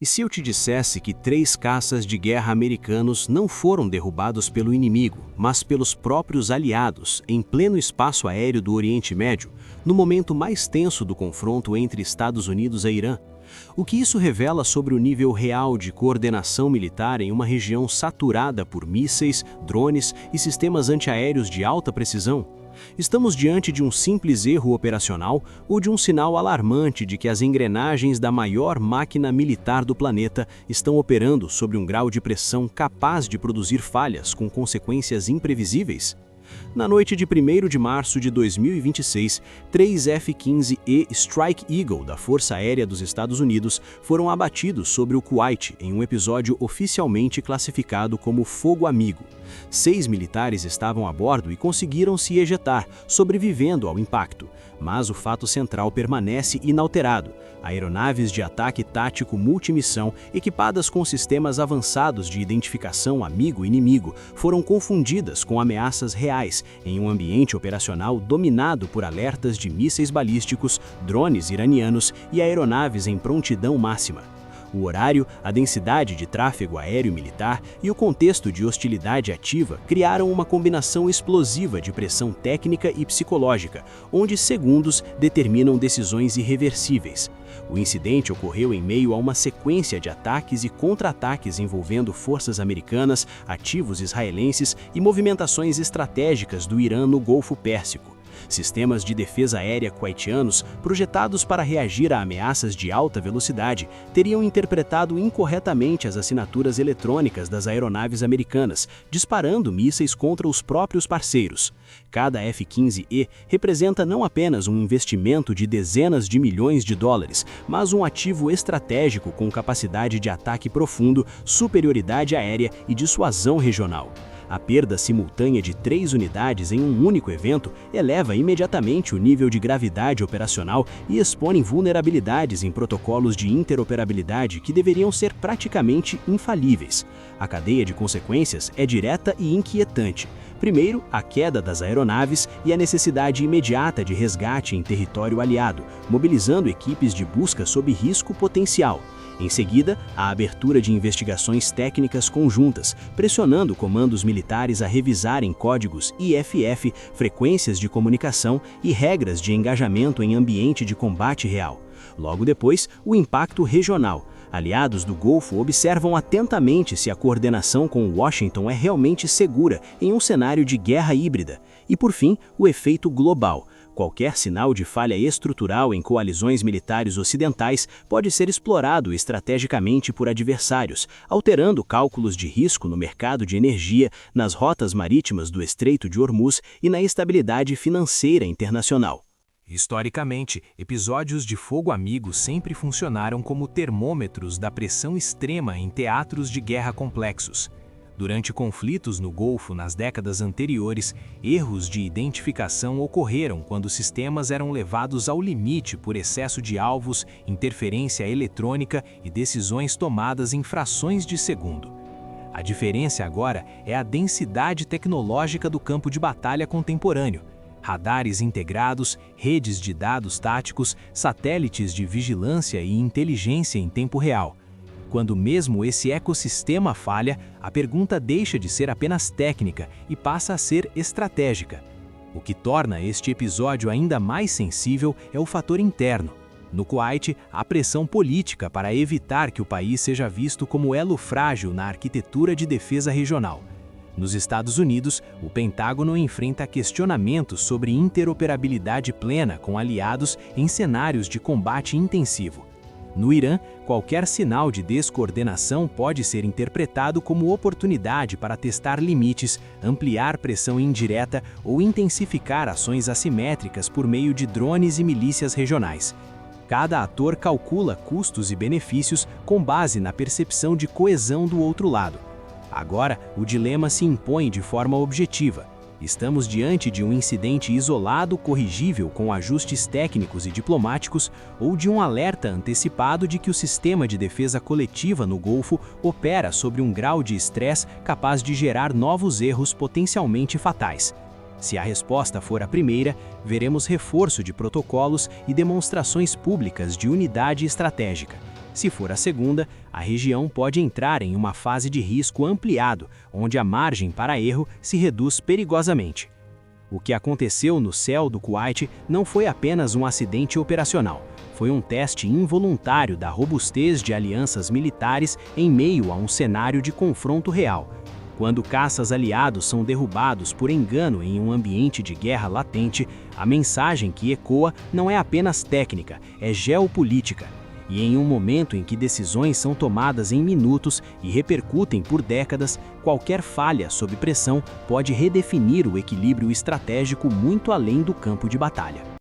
E se eu te dissesse que 3 caças de guerra americanos não foram derrubados pelo inimigo, mas pelos próprios aliados, em pleno espaço aéreo do Oriente Médio, no momento mais tenso do confronto entre Estados Unidos e Irã? O que isso revela sobre o nível real de coordenação militar em uma região saturada por mísseis, drones e sistemas antiaéreos de alta precisão? Estamos diante de um simples erro operacional ou de um sinal alarmante de que as engrenagens da maior máquina militar do planeta estão operando sob um grau de pressão capaz de produzir falhas com consequências imprevisíveis? Na noite de 1º de março de 2026, 3 F-15E Strike Eagle da Força Aérea dos Estados Unidos foram abatidos sobre o Kuwait em um episódio oficialmente classificado como fogo amigo. 6 militares estavam a bordo e conseguiram se ejetar, sobrevivendo ao impacto. Mas o fato central permanece inalterado. Aeronaves de ataque tático multimissão, equipadas com sistemas avançados de identificação amigo-inimigo, foram confundidas com ameaças reais em um ambiente operacional dominado por alertas de mísseis balísticos, drones iranianos e aeronaves em prontidão máxima. O horário, a densidade de tráfego aéreo militar e o contexto de hostilidade ativa criaram uma combinação explosiva de pressão técnica e psicológica, onde segundos determinam decisões irreversíveis. O incidente ocorreu em meio a uma sequência de ataques e contra-ataques envolvendo forças americanas, ativos israelenses e movimentações estratégicas do Irã no Golfo Pérsico. Sistemas de defesa aérea kuwaitianos, projetados para reagir a ameaças de alta velocidade, teriam interpretado incorretamente as assinaturas eletrônicas das aeronaves americanas, disparando mísseis contra os próprios parceiros. Cada F-15E representa não apenas um investimento de dezenas de milhões de dólares, mas um ativo estratégico com capacidade de ataque profundo, superioridade aérea e dissuasão regional. A perda simultânea de 3 unidades em um único evento eleva imediatamente o nível de gravidade operacional e expõe vulnerabilidades em protocolos de interoperabilidade que deveriam ser praticamente infalíveis. A cadeia de consequências é direta e inquietante. Primeiro, a queda das aeronaves e a necessidade imediata de resgate em território aliado, mobilizando equipes de busca sob risco potencial. Em seguida, a abertura de investigações técnicas conjuntas, pressionando comandos militares a revisarem códigos IFF, frequências de comunicação e regras de engajamento em ambiente de combate real. Logo depois, o impacto regional. Aliados do Golfo observam atentamente se a coordenação com Washington é realmente segura em um cenário de guerra híbrida. E, por fim, o efeito global. Qualquer sinal de falha estrutural em coalizões militares ocidentais pode ser explorado estrategicamente por adversários, alterando cálculos de risco no mercado de energia, nas rotas marítimas do Estreito de Hormuz e na estabilidade financeira internacional. Historicamente, episódios de fogo amigo sempre funcionaram como termômetros da pressão extrema em teatros de guerra complexos. Durante conflitos no Golfo nas décadas anteriores, erros de identificação ocorreram quando sistemas eram levados ao limite por excesso de alvos, interferência eletrônica e decisões tomadas em frações de segundo. A diferença agora é a densidade tecnológica do campo de batalha contemporâneo. Radares integrados, redes de dados táticos, satélites de vigilância e inteligência em tempo real. Quando mesmo esse ecossistema falha, a pergunta deixa de ser apenas técnica e passa a ser estratégica. O que torna este episódio ainda mais sensível é o fator interno. No Kuwait, há pressão política para evitar que o país seja visto como elo frágil na arquitetura de defesa regional. Nos Estados Unidos, o Pentágono enfrenta questionamentos sobre interoperabilidade plena com aliados em cenários de combate intensivo. No Irã, qualquer sinal de descoordenação pode ser interpretado como oportunidade para testar limites, ampliar pressão indireta ou intensificar ações assimétricas por meio de drones e milícias regionais. Cada ator calcula custos e benefícios com base na percepção de coesão do outro lado. Agora, o dilema se impõe de forma objetiva. Estamos diante de um incidente isolado corrigível com ajustes técnicos e diplomáticos ou de um alerta antecipado de que o sistema de defesa coletiva no Golfo opera sobre um grau de estresse capaz de gerar novos erros potencialmente fatais. Se a resposta for a primeira, veremos reforço de protocolos e demonstrações públicas de unidade estratégica. Se for a segunda, a região pode entrar em uma fase de risco ampliado, onde a margem para erro se reduz perigosamente. O que aconteceu no céu do Kuwait não foi apenas um acidente operacional, foi um teste involuntário da robustez de alianças militares em meio a um cenário de confronto real. Quando caças aliados são derrubados por engano em um ambiente de guerra latente, a mensagem que ecoa não é apenas técnica, é geopolítica. E em um momento em que decisões são tomadas em minutos e repercutem por décadas, qualquer falha sob pressão pode redefinir o equilíbrio estratégico muito além do campo de batalha.